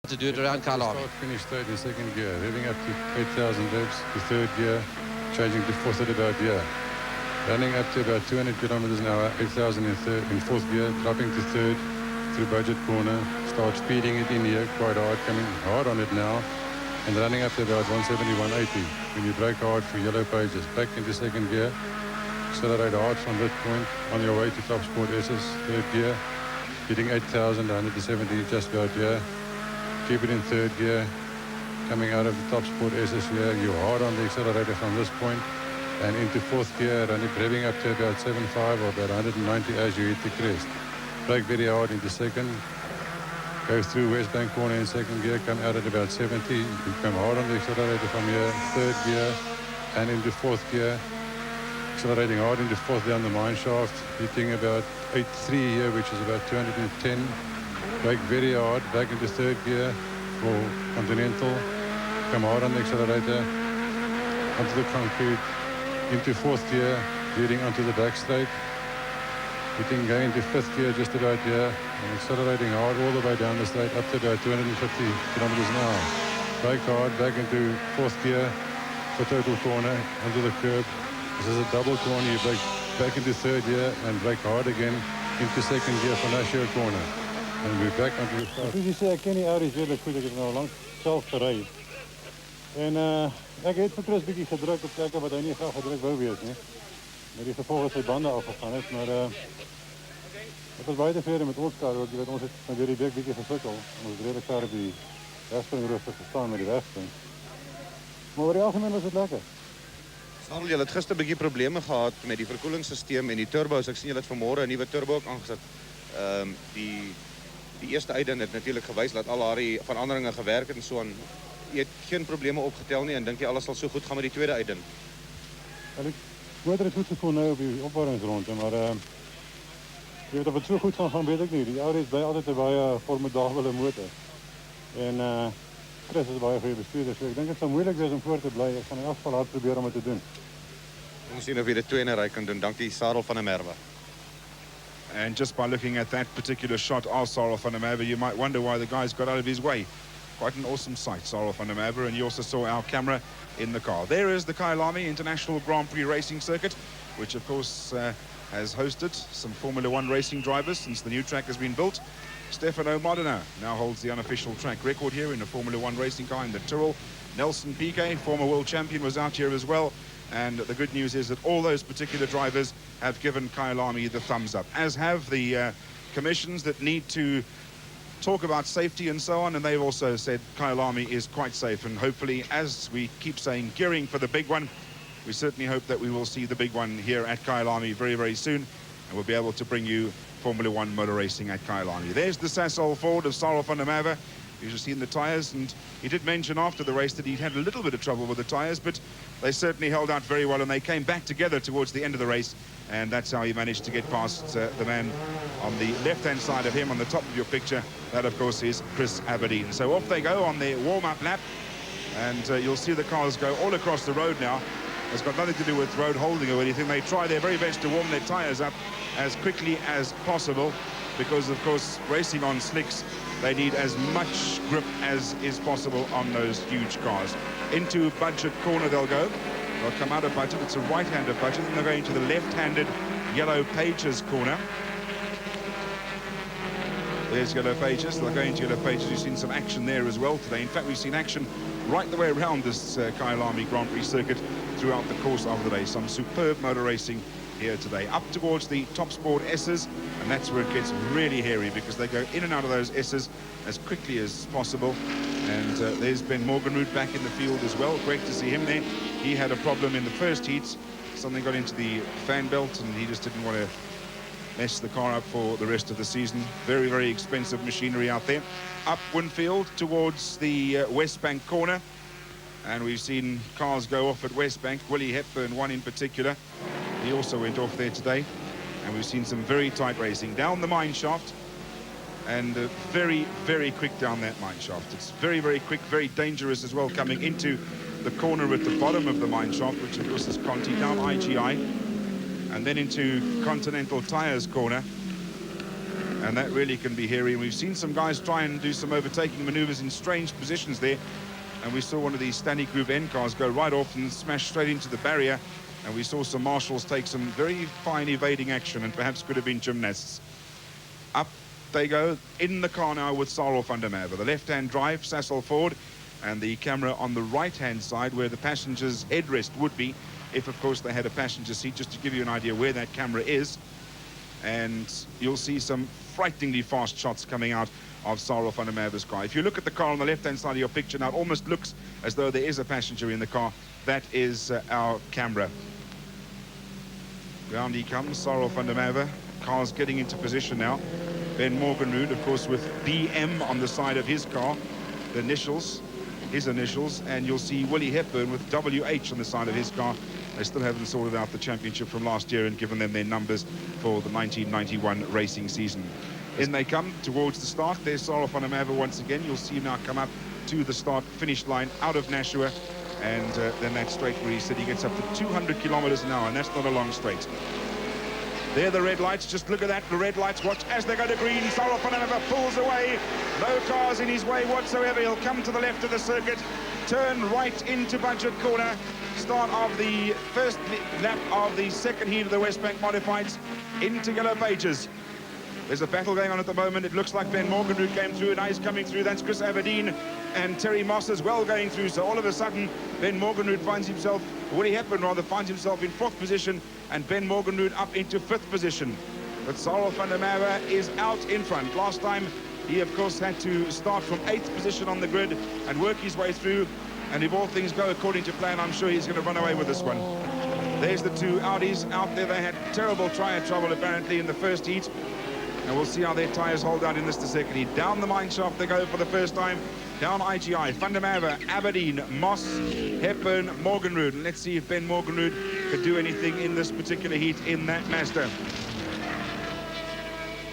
to do it around Kyalami. Start, finish straight in second gear, revving up to 8,000 revs to third gear, changing to fourth at about here. Running up to about 200 kilometers an hour, 8,000 in fourth gear, dropping to third through budget corner, start speeding it in here quite hard, coming hard on it now, and running up to about 170, 180. When you brake hard for yellow pages, back into second gear, accelerate hard from that point on your way to top sport S's, third gear, hitting 8,000, 170 just about here. Keep it in third gear, coming out of the top sport S's here, you're hard on the accelerator from this point, and into fourth gear, revving up to about 75 or about 190 as you hit the crest. Brake very hard into second, go through Westbank corner in second gear, come out at about 70, you come hard on the accelerator from here, third gear, and into fourth gear, accelerating hard into fourth down the mine shaft, hitting about 83 here, which is about 210. Brake very hard, back into third gear for Continental. Come hard on the accelerator, onto the concrete, into fourth gear, leading onto the back straight. Hitting, going into fifth gear just about here, and accelerating hard all the way down the straight, up to about 250 kilometers an hour. Brake hard, back into fourth gear for total corner, onto the curb. This is a double corner, you brake back into third gear and brake hard again into second gear for Nashio corner. And we're back onto the start. Soos jy sê, ek ken die Aries redelijk goed, ek het nou lang self gery. En ek het vir Chris bietjie gedruk op plekke wat hy nie graag gedruk wou wees nie. Met die gevolg dat sy bande afgegaan het, maar ek was baie tevrede met ons kar ook, ons het met die bek bietjie gesukkel. Ons het redelijk ver op die wegspringrooster gestaan met die wegspring. Maar oor die algemeen was het lekker. Sarel, julle het gister 'n bietjie probleme gehad met die verkoelingssysteem en die turbos. Ek sien julle het vanmôre 'n nuwe turbo ook aangesit. Die eerste uitdaging het natuurlik gewys dat al haar veranderinge gewerk het en so aan. Jy het geen probleme opgetel nie en dink jy alles sal so goed gaan met die tweede uitdaging? Wel, die motor het goed gevoel nou op die opwarmingsronde, maar jy weet of het so goed gaan weet ek nie. Die Aries bly altyd 'n baie formidabele motor. En Chris is baie goeie bestuurder, so ek dink dit sal moeilik wees om voor te bly. Ek gaan in elk geval hard probeer om dit te doen. Ons sien of jy dit twee in 'n ry kan doen. Dankie Sarel van der Merwe. And just by looking at that particular shot of Sarel van der Merwe, you might wonder why the guys got out of his way. Quite an awesome sight, Sarel van der Merwe, and you also saw our camera in the car. There is the Kyalami International Grand Prix Racing Circuit, which of course has hosted some Formula One racing drivers since the new track has been built. Stefano Modena now holds the unofficial track record here in the Formula One racing car in the Tyrrell. Nelson Piquet, former world champion, was out here as well. And the good news is that all those particular drivers have given Kyalami the thumbs up, as have the commissions that need to talk about safety and so on. And they've also said Kyalami is quite safe. And hopefully, as we keep saying, gearing for the big one, we certainly hope that we will see the big one here at Kyalami very, very soon. And we'll be able to bring you Formula One motor racing at Kyalami. There's the Sasol Ford of Sarel van der Merwe. You've just seen the tyres, and he did mention after the race that he'd had a little bit of trouble with the tyres, but they certainly held out very well, and they came back together towards the end of the race, and that's how he managed to get past the man on the left-hand side of him on the top of your picture. That, of course, is Chris Aberdeen. So off they go on their warm-up lap, and you'll see the cars go all across the road now. It's got nothing to do with road holding or anything. They try their very best to warm their tyres up as quickly as possible because, of course, racing on slicks, they need as much grip as is possible on those huge cars. Into budget corner they'll go. They'll come out of budget. It's a right-handed budget, and they're going to the left-handed yellow pages corner. There's yellow pages. They'll go into yellow pages. You've seen some action there as well today. In fact, we've seen action right the way around this Kyalami Grand Prix circuit throughout the course of the day. Some superb motor racing here today. Up towards the top sport S's, and that's where it gets really hairy because they go in and out of those S's as quickly as possible. And there's Ben Morganroot back in the field as well. Great to see him there. He had a problem in the first heats. Something got into the fan belt, and he just didn't want to mess the car up for the rest of the season. Very, very expensive machinery out there. Up Winfield towards the Westbank corner. And we've seen cars go off at Westbank. Willie Hepburn, one in particular. He also went off there today. And we've seen some very tight racing down the mine shaft. And very, very quick down that mine shaft. It's very, very quick, very dangerous as well, coming into the corner at the bottom of the mine shaft, which of course is Conti, down IGI. And then into Continental Tires corner. and that really can be hairy. And we've seen some guys try and do some overtaking maneuvers in strange positions there, and we saw one of these Stanley Group N cars go right off and smash straight into the barrier, and we saw some marshals take some very fine evading action, and perhaps could have been gymnasts. Up they go in the car now with Sarel van der Merwe. The left-hand drive, Sassel Ford, and the camera on the right-hand side where the passenger's headrest would be, if of course they had a passenger seat, just to give you an idea where that camera is. And you'll see some frighteningly fast shots coming out of Sarel van der Merwe's car. If you look at the car on the left-hand side of your picture now, it almost looks as though there is a passenger in the car. That is our camera. Round he comes, Sarel van der Merwe. Car's getting into position now. Ben Morgenrud, of course, with BM on the side of his car, the initials, his initials, and you'll see Willie Hepburn with WH on the side of his car. They still haven't sorted out the championship from last year and given them their numbers for the 1991 racing season. In they come towards the start. There's Sarel van der Merwe once again. You'll see him now come up to the start-finish line out of Nashua, and then that straight where he said he gets up to 200 kilometers an hour, and that's not a long straight. There the red lights, just look at that, the red lights, watch as they go to green. Sarel van der Merwe pulls away, no cars in his way whatsoever. He'll come to the left of the circuit, turn right into Budget Corner, start of the first lap of the second heat of the Westbank Modifieds into Yellow Pages. There's a battle going on at the moment. It looks like Ben Morgenrud came through, and now he's coming through. That's Chris Aberdeen and Terry Moss as well going through. So all of a sudden, Ben Morgenrud finds himself, Willie Hepburn rather, finds himself in 4th position, and Ben Morgenrud up into 5th position. But Sarel van der Merwe is out in front. Last time, he of course had to start from 8th position on the grid and work his way through. And if all things go according to plan, I'm sure he's going to run away with this one. There's the two Audis out there. They had terrible tyre trouble apparently in the first heat. And we'll see how their tyres hold out in this second heat. Down the mine shaft they go for the first time. Down IGI, Van der Merwe, Aberdeen, Moss, Hepburn, Morgenrud. And let's see if Ben Morgenrud could do anything in this particular heat in that Mazda.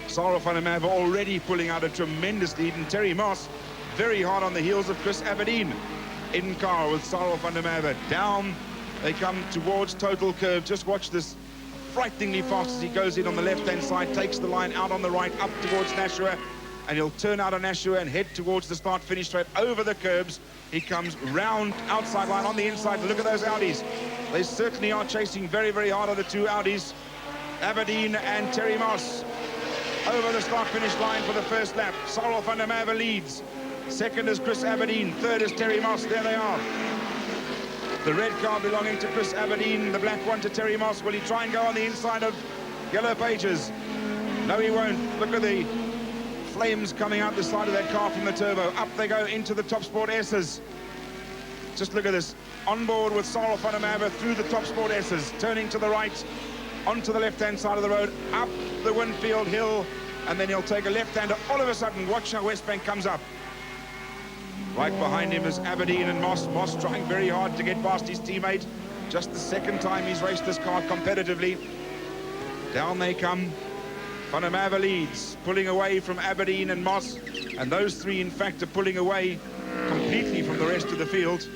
Sarel van der Merwe already pulling out a tremendous lead, and Terry Moss very hard on the heels of Chris Aberdeen. In car with Sarel van der Merwe. Down they come towards Total Curve. Just watch this. Frighteningly fast as he goes in on the left-hand side, takes the line out on the right, up towards Nashua, and he'll turn out of Nashua and head towards the start-finish straight over the curbs. He comes round outside line on the inside. Look at those Audis. They certainly are chasing very, very hard on the two Audis. Aberdeen and Terry Moss over the start-finish line for the first lap. Sarel van der Merwe leads. Second is Chris Aberdeen. Third is Terry Moss. There they are. The red car belonging to Chris Aberdeen, the black one to Terry Moss. Will he try and go on the inside of Yellow Pages? No, he won't. Look at the flames coming out the side of that car from the turbo. Up they go into the Top Sport S's. Just look at this. On board with Sarel van der Merwe through the Top Sport S's, turning to the right, onto the left-hand side of the road, up the Winfield Hill, and then he'll take a left-hander. All of a sudden, watch how Westbank comes up. Right behind him is Aberdeen and Moss. Moss trying very hard to get past his teammate. Just the second time he's raced this car competitively. Down they come. Van der Merwe leads, pulling away from Aberdeen and Moss. And those three, in fact, are pulling away completely from the rest of the field.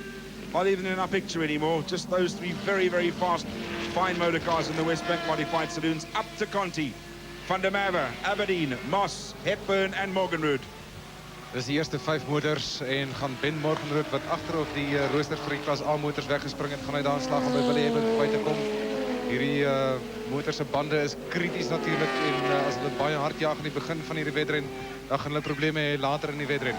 Not even in our picture anymore. Just those three very, very fast, fine motor cars in the Westbank Modified Saloons. Up to Conti. Van der Merwe, Aberdeen, Moss, Hepburn en Morgenrud. Dis die eerste 5 motors en gaan Ben Morgenrud wat agter op die rooster vir die klas A motors weggespring het, gaan hy daar slag om by Willie Hepburn buite kom. Hierdie motor se bande is krities natuurlik, en as hulle baie hard jaag in die begin van hierdie wedren, dan gaan hulle probleme hê later in die wedren.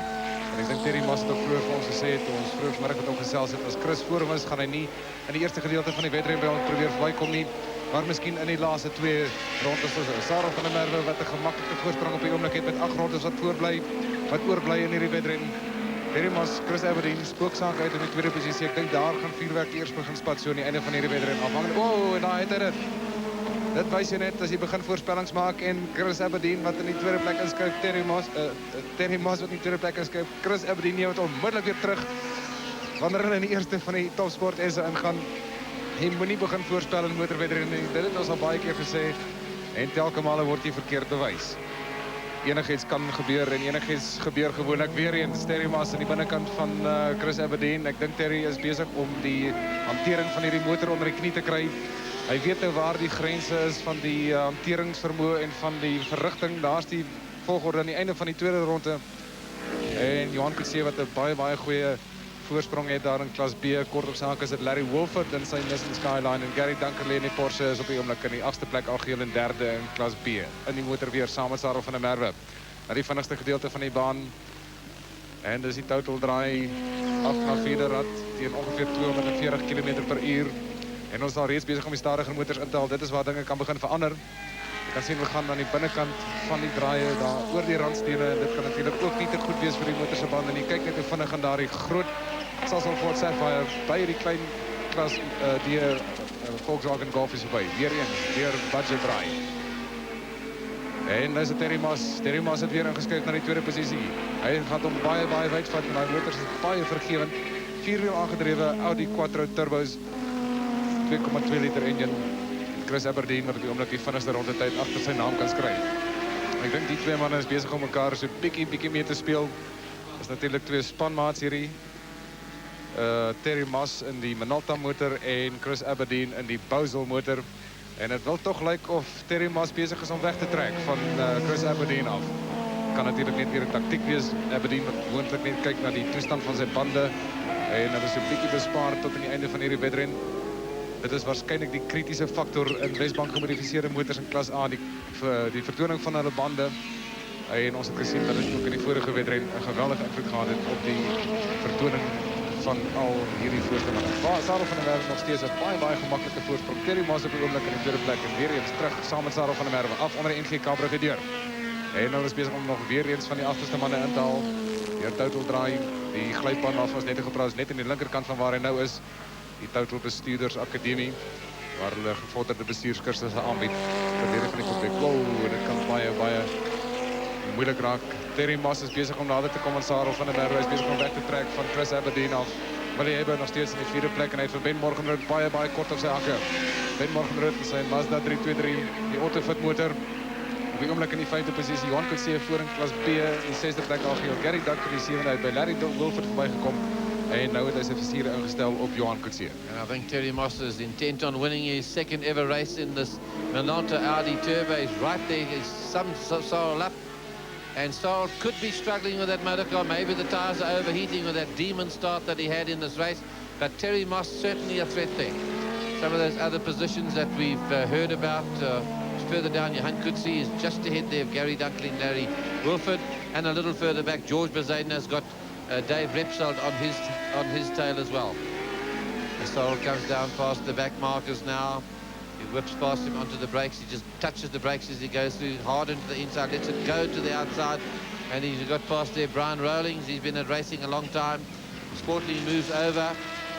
En ek dink Terry Moss het ook vroeër vir ons gesê het, ons vroeër vanmiddag met hom gesels het, as Chris voor hom is, gaan hy nie in die eerste gedeelte van die wedren by ons probeer verbykom nie, maar miskien in die laaste 2 rondes. Sarel van der Merwe wat 'n gemaklike voorsprong op die oomblik het met 8 rondes wat voorbly. Wat oorbly in hierdie wedren. Terry Moss, Chris Aberdeen, spooksaak uit in die tweede posisie. Ek dink daar gaan vuurwerk eers begin spat so aan die einde van hierdie wedren. Afhangende, en daar het hy dit. Dit wys jy net as jy begin voorspellings maak, en Chris Aberdeen wat in die tweede plek inskuif, Terry Moss wat in die tweede plek inskuif, Chris Aberdeen neem het onmiddellik weer terug wanneer hulle in die eerste van die topsport S'e ingaan. Jy moenie begin voorspel in motorwedren nie. Dit het ons al baie keer gesê, en telke male word jy verkeerd bewys. Enigiets kan gebeur, en enigiets gebeur gewoonlik weer eens. Terry Moss aan die binnekant van Chris Aberdeen. Ek dink Terry is besig om die hantering van hierdie motor onder die knie te kry. Hy weet nou waar die grense is van die hanteringsvermoë en van die verrigting. Daar's die volgorde aan die einde van die tweede ronde. En Johan Coetzee wat 'n baie goeie voorsprong het daar in klas B. Kort op saak is dit Larry Wolford in sy Nissan Skyline en Gary Dunkerley in die Porsche is op die oomblik in die 8ste plek algeheel en 3de in klas B. In die motor weer saam met Sarel van der Merwe. Na die vinnigste gedeelte van die baan. En dis die total draai af na 4de rad teen ongeveer 240 km/h. En ons is al reeds besig om die stadiger motors in te haal. Dit is waar dinge kan begin verander. Jy kan sien we gaan aan die binnekant van die draaie daar oor die randstene en dit kan natuurlik ook nie te goed wees vir die motor se bande nie. Kyk net hoe vinnig gaan daardie groot Ford Sapphire by die klein klas die Volkswagen Golf is verby. Weer eens deur budget draai. En dis Terry Moss. Terry Moss het weer ingeskuif na die tweede posisie. Hy gaan hom baie wyd vat en hy motors is baie vergewend. 4-wiel aangedrewe Audi Quattro turbos 2,2 liter engine. Chris Aberdeen wat op die oomblik die vinnigste rondetyd agter sy naam kan skryf. Ek dink die twee manne is besig om mekaar so bietjie mee te speel. Is natuurlik twee spanmaats hierdie. Terry Moss in die Minolta motor en Chris Aberdeen in die Bowsel motor. En dit wil tog lyk of Terry Moss besig is om weg te trek van Chris Aberdeen af. Kan natuurlik net weer 'n taktiek wees. Aberdeen wat moontlik net kyk na die toestand van sy bande en hulle is 'n bietjie bespaar tot aan die einde van hierdie wedren. Dit is waarskynlik die kritiese faktor in Westbank gemodifiseerde motors in klas A, die vertoning van hulle bande. En ons het gesien dat dit ook in die vorige wedren 'n geweldige invloed gehad het op die vertoning van al hierdie voorstellings. Sarel van der Merwe nog steeds 'n baie gemaklike voorsprong. Terry Moss op die oomblik in die tweede plek en weer eens terug saam met Sarel van der Merwe af onder die NGK brugge deur. En hulle is besig om nog weer eens van die agterste manne in te haal. Deur total draai, die glypaan af was net gepraat, net aan die linkerkant van waar hy nou is. Die Total Bestuurders Akademie waar hulle gevorderde bestuurskursusse aanbied vir lede van die publiek. Dit kan baie moeilik raak. Terry Moss is besig om nader te kom aan Sarel van der Merwe. Hy is besig om weg te trek van Chris Aberdeen af. Willie Hebber nog steeds in die vierde plek en hy het vir Ben Morgenrood baie kort op sy hakke. Ben Morgenrood in sy Mazda 323, die Autofit motor. Op die oomblik in die 5de posisie. Johan Coetzee voor in klas B in 6de plek algeheel. Gary Dunkerley 7de uit by Larry Wilford verbygekom. En nou het hy sy visiere ingestel op Johan Coetzee. And I think Terry Moss is intent on winning his second ever race in this Minolta Audi Turbo. He's right there. He's Sorrel up. And Sorrel could be struggling with that motor car. Maybe the tyres are overheating with that demon start that he had in this race. But Terry Moss certainly a threat there. Some of those other positions that we've heard about further down, Johan Coetzee is just ahead there of Gary Dunkley and Larry Wilford. And a little further back, George Bazaden has got Dave Repsold on his tail as well. The Sorrel comes down past the back markers now. He whips past him onto the brakes. He just touches the brakes as he goes through hard into the inside. Lets it go to the outside. And he's got past there Brian Rowlings. He's been at racing a long time. Sportly moves over.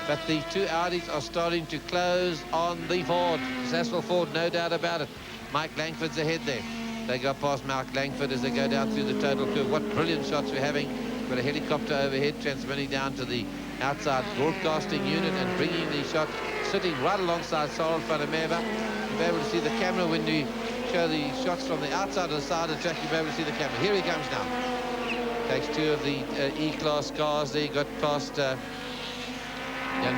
But the two Audis are starting to close on the Ford. Sassville Ford, no doubt about it. Mike Langford's ahead there. They go past Mike Langford as they go down through the total curve. What brilliant shots we're having. Got a helicopter overhead transmitting down to the outside broadcasting unit and bringing the shot, sitting right alongside Sarel van der Merwe. You'll be able to see the camera when you show the shots from the outside of the side of the track. You'll be able to see the camera. Here he comes now. Takes two of the E-class cars there. Got past Jan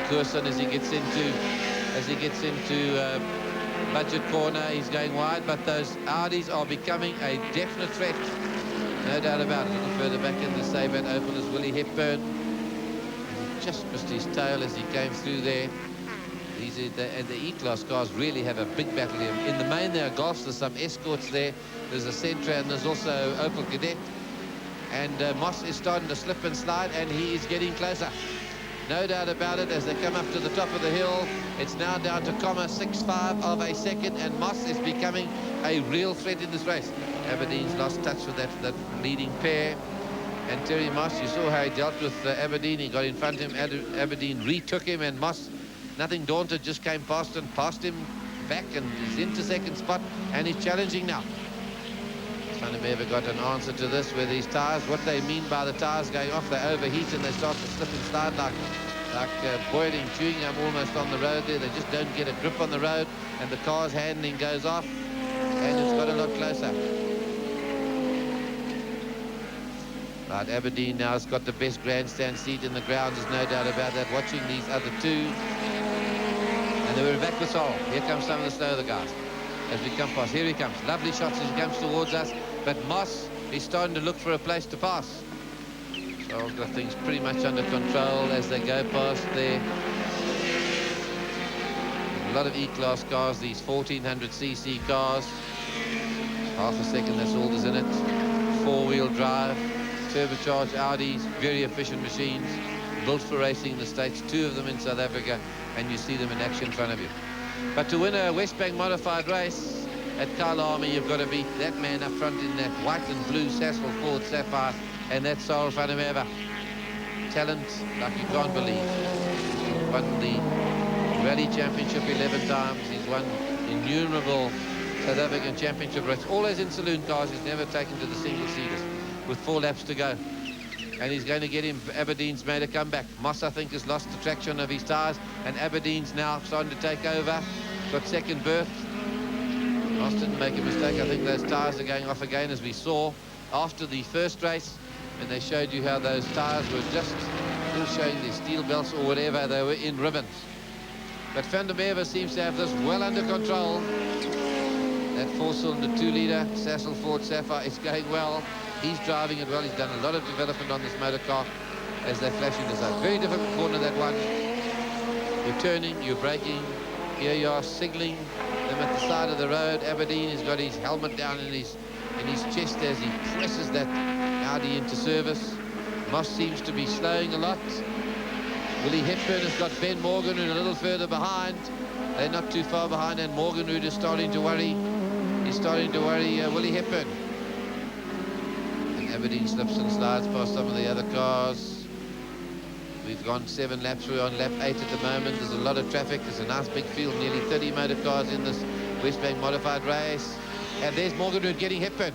Koersen as he gets into budget corner. He's going wide, but those Audis are becoming a definite threat. No doubt about it. A little further back in the Saban Oval is Willie Hepburn. He just missed his tail as he came through there. The E-class cars really have a big battle here. In the main there are Golfs, there's some Escorts there. There's a Sentra and there's also Opel Cadet. And Moss is starting to slip and slide and he is getting closer. No doubt about it, as they come up to the top of the hill, it's now down to 0.65 of a second, and Moss is becoming a real threat in this race. Aberdeen's lost touch with that leading pair. And Terry Moss, you saw how he dealt with Aberdeen. He got in front of him, Aberdeen retook him, and Moss, nothing daunted, just came past and passed him back, and he's into second spot, and he's challenging now. Van der Merwe got an answer to this, where these tyres, what they mean by the tyres going off, they overheat and they start to slip and slide like boiling chewing gum almost on the road there. They just don't get a grip on the road, and the car's handling goes off, and it's got a lot closer. Right, Aberdeen now has got the best grandstand seat in the ground, there's no doubt about that, watching these other two. And they were back with Sorrel. Here comes some of the slower guys. As we come past, here he comes. Lovely shots as he comes towards us. But Moss is starting to look for a place to pass. Sorrel's got things pretty much under control as they go past there. A lot of E-class cars, these 1400cc cars. Half a second, that's all that's in it. Four-wheel drive, turbocharged Audis, very efficient machines, built for racing in the States, 2 of them in South Africa, and you see them in action in front of you. But to win a Westbank modified race at Kyalami, you've got to beat that man up front in that white and blue Sasol Ford Sapphire, and that's Sorrel van der Merwe. Talent like you can't believe. He's won the Rally Championship 11 times. He's won innumerable South African Championship races, always in saloon cars. He's never taken to the single-seaters with 4 laps to go. And he's going to get him. Aberdeen's made a comeback. Moss, I think, has lost the traction of his tyres, and Aberdeen's now starting to take over. Got second berth. Moss didn't make a mistake. I think those tyres are going off again, as we saw after the first race, and they showed you how those tyres were just still showing their steel belts or whatever. They were in ribbons. But van der Merwe seems to have this well under control. That 4-cylinder 2-litre Sasol Ford Sapphire is going well. He's driving it well. He's done a lot of development on this motor car as they flash into zone. Very difficult corner, that one. You're turning, you're braking. Here you are signalling them at the side of the road. Aberdeen has got his helmet down in his chest as he presses that Audi into service. Moss seems to be slowing a lot. Willie Hepburn has got Ben Morganroot a little further behind. They're not too far behind, and Morganroot is starting to worry. He's starting to worry Willie Hepburn. And Aberdeen slips and slides past some of the other cars. We've gone 7 laps. We're on lap 8 at the moment. There's a lot of traffic. There's a nice big field, nearly 30 motor cars in this Westbank modified race. And there's Morganroot getting Hepburn.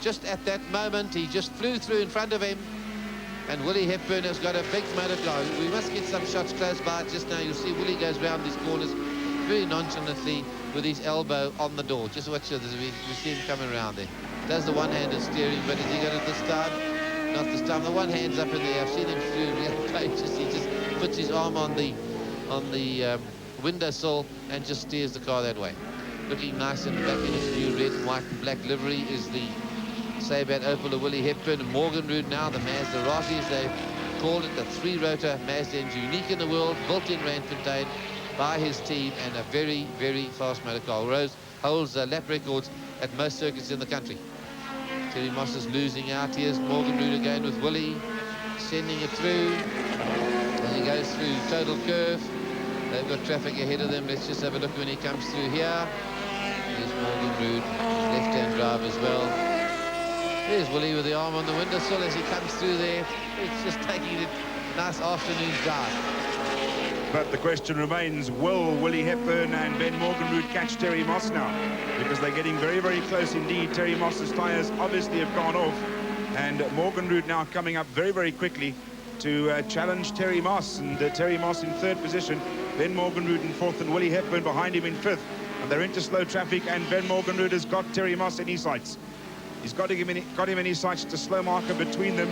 Just at that moment, he just flew through in front of him. And Willie Hepburn has got a big motor car. We must get some shots close by just now. You'll see Willie goes round these corners very nonchalantly with his elbow on the door. Just watch this. We see him coming around there. Does the one-handed steering, but has he got it this time? Not this time. The one hand's up in the air. I've seen him through real pages. He just puts his arm on the windowsill and just steers the car that way. Looking nice in the back in his new red and white and black livery is the Sabat Opel of Willie Hepburn. And Morganroot now, the Maserati, as they've called it, the 3-rotor Mazda engine, unique in the world, built in Randfontein by his team, and a very, very fast motor car. Rose holds lap records at most circuits in the country. Terry Moss is losing out. Here's Morganroot again with Willie, sending it through. And he goes through total curve. They've got traffic ahead of them. Let's just have a look when he comes through here. There's Morganroot, left-hand drive as well. There's Willie with the arm on the windowsill as he comes through there. It's just taking a nice afternoon drive. But the question remains, will Willie Hepburn and Ben Morganroot catch Terry Moss now? Because they're getting very, very close indeed. Terry Moss's tyres obviously have gone off. And Morganroot now coming up very, very quickly to challenge Terry Moss. And Terry Moss in 3rd position, Ben Morganroot in 4th, and Willie Hepburn behind him in 5th. And they're into slow traffic, and Ben Morganroot has got Terry Moss in his sights. He's got him in his sights, to slow marker between them.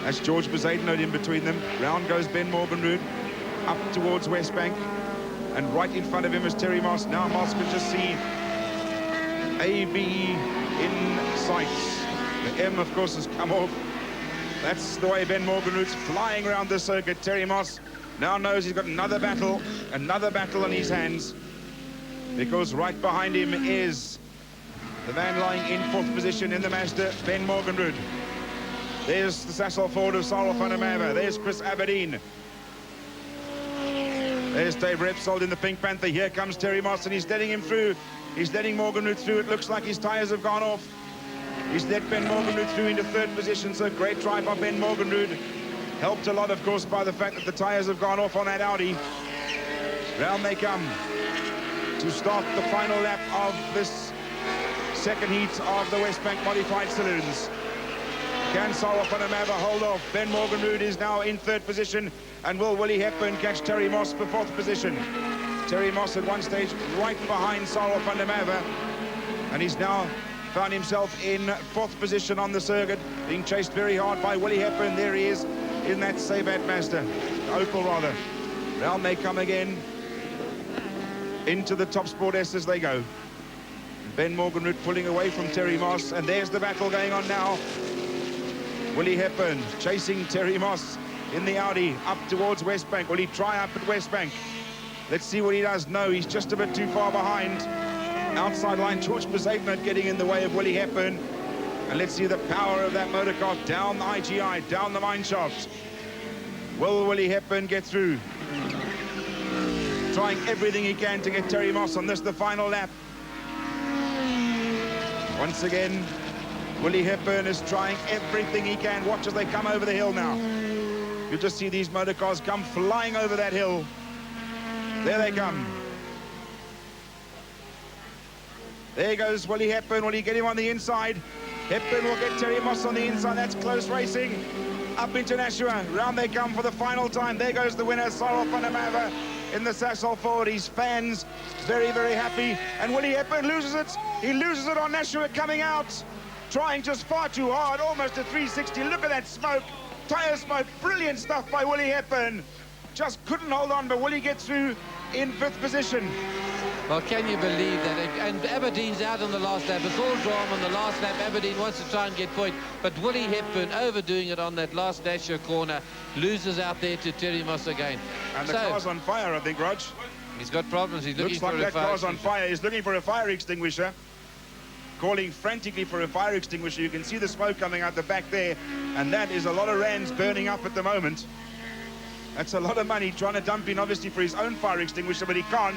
That's George Bezuidenhout in between them. Round goes Ben Morganroot up towards Westbank, and right in front of him is Terry Moss. Now Moss can just see AB in sights. The M, of course, has come off. That's the way Ben Morganroot's flying around the circuit. Terry Moss now knows he's got another battle on his hands, because right behind him is the man lying in 4th position in the Mazda, Ben Morganroot. There's the Sasol Ford of Sorrel van der Merwe. There's Chris Aberdeen. There's Dave Repsold in the Pink Panther. Here comes Terry Moss, and he's letting him through. He's letting Morganroot through. It looks like his tyres have gone off. He's let Ben Morganroot through into 3rd position, so great try by Ben Morganroot. Helped a lot, of course, by the fact that the tyres have gone off on that Audi. Round they come to start the final lap of this second heat of the Westbank Modified Saloons. Can Sorrel van der Merwe hold off? Ben Morganroot is now in 3rd position, and will Willie Hepburn catch Terry Moss for 4th position? Terry Moss at one stage right behind Sorrel van der Merwe, and he's now found himself in 4th position on the circuit, being chased very hard by Willie Hepburn. There he is in that Sabat Mazda, Opel rather. Round they come again. Into the top sport S as they go. Ben Morganroot pulling away from Terry Moss, and there's the battle going on now. Willie Hepburn chasing Terry Moss in the Audi up towards Westbank. Will he try up at Westbank? Let's see what he does. No, he's just a bit too far behind. Outside line, George Bezuidenhout getting in the way of Willie Hepburn. And let's see the power of that motor car down the IGI, down the mine shaft. Will Willie Hepburn get through? Trying everything he can to get Terry Moss on this, the final lap. Once again, Willie Hepburn is trying everything he can. Watch as they come over the hill now. You'll just see these motor cars come flying over that hill. There they come. There goes Willie Hepburn. Will he get him on the inside? Hepburn will get Terry Moss on the inside. That's close racing. Up into Nashua. Round they come for the final time. There goes the winner, Cyril van der Merwe, in the Sasol Ford. His fans very, very happy. And Willie Hepburn loses it. He loses it on Nashua coming out. Trying just far too hard, almost a 360. Look at that smoke. Tyre smoke. Brilliant stuff by Willie Hepburn. Just couldn't hold on, but Willie gets through in 5th position. Well, can you believe that? And Aberdeen's out on the last lap. It's all drama on the last lap. Aberdeen wants to try and get point, but Willie Hepburn overdoing it on that last Nashua corner, loses out there to Terry Moss again. And the car's on fire, I think, Rog. He's got problems. He's looking Looks for like a that car's on fire. He's looking for a fire extinguisher. Calling frantically for a fire extinguisher. You can see the smoke coming out the back there, and that is a lot of rands burning up at the moment. That's a lot of money trying to dump in, obviously, for his own fire extinguisher, but he can't,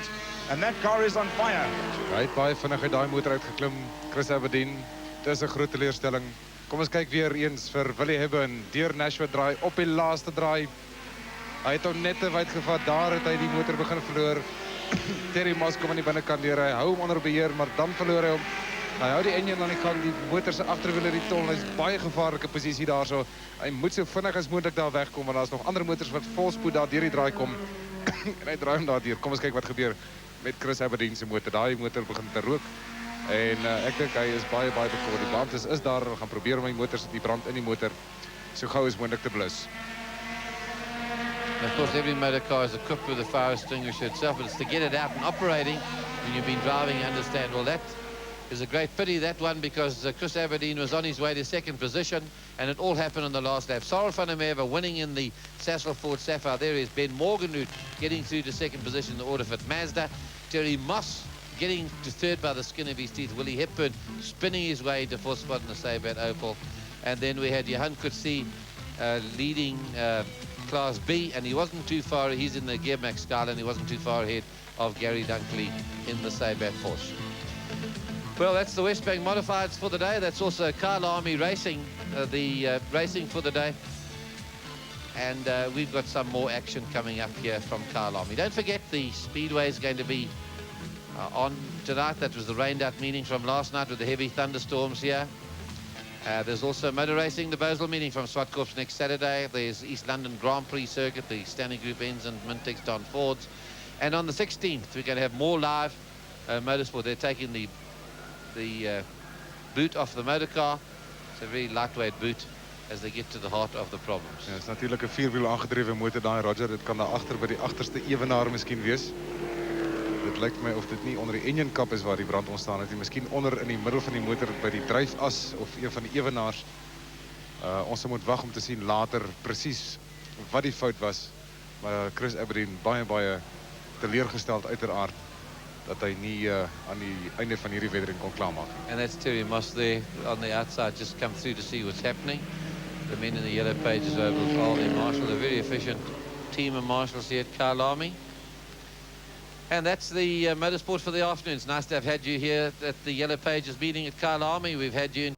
and that car is on fire. Hy het baie vinnig uit daai motor uitgeklim, Chris Aberdeen. Dis 'n groot teleurstelling. Kom ons kyk weer eens vir Willie Hepburn. Deur Nashua draai op die laaste draai. Hy het hom net te wyd gevat. Daar het hy die motor begin verloor. Terry Moss kom aan die binnekant deur. Hy hou hom onder beheer, maar dan verloor hy hom. Hy hou die enjin aan die gang, die motor se agterwiele die tol. Hy's baie gevaarlike posisie daarso. Hy moet so vinnig as moontlik daar wegkom, want daar's nog ander motors wat volspoed daar deur die draai kom. En hy draai hom daar deur. Kom ons kyk wat gebeur met Chris Aberdeen se motor. Daai motor begin te rook. En ek dink hy is baie bekommerd. Die brand is daar. Hulle gaan probeer om die brand in die motor so gou as moontlik te blus. Of course, every motor car is equipped with a fire extinguisher itself, but it's to get it out and operating when you've been driving, you understand. Well, that is a great pity, that one, because Chris Aberdeen was on his way to 2nd position, and it all happened on the last lap. Cyril van der Merwe winning in the Sasol Ford Sapphire. There is Ben Morganroot getting through to 2nd position in the Autofit Mazda. Terry Moss getting to 3rd by the skin of his teeth. Willie Hepburn spinning his way to 4th spot in the Sabat Opel. And then we had Johan Coetzee leading Class B, and he wasn't too far. He's in the Gearmax Skyline, and he wasn't too far ahead of Gary Dunkley in the Sabat Porsche. Well, that's the Westbank Modifieds for the day. That's also Kyalami Racing, racing for the day. And we've got some more action coming up here from Kyalami. Don't forget, the Speedway is going to be on tonight. That was the rained-out meeting from last night with the heavy thunderstorms here. There's also motor racing, the Basel meeting from Swartkorps next Saturday. There's East London Grand Prix circuit, the Stanley Group Ends and Mintex Don Fords. And on the 16th, we're going to have more live motorsport. They're taking the boot off the motor car. It's a very lightweight boot as they get to the heart of the problems. Ja, is natuurlijk 'n 4-wiel aangedrewe motor daai, Roger. Dit kan daar agter by die agterste ewenaar miskien wees. Dit lyk my of dit nie onder die engine kap is waar die brand ontstaan het nie. Miskien onder in die middel van die motor by die dryfas of een van die ewenaars. Ons moet wag om te sien later presies wat die fout was. Maar Chris Aberdeen baie teleurgesteld uiteraard dat hy nie aan die einde van hierdie wedren kon klaarmaak. And that's Terry Moss there on the outside, just come through to see what's happening. The men in the yellow pages over all their marshals, a very efficient team of marshals here at Kyalami. And that's the motorsport for the afternoon. It's nice to have had you here at the Yellow Pages meeting at Kyalami. We've had you in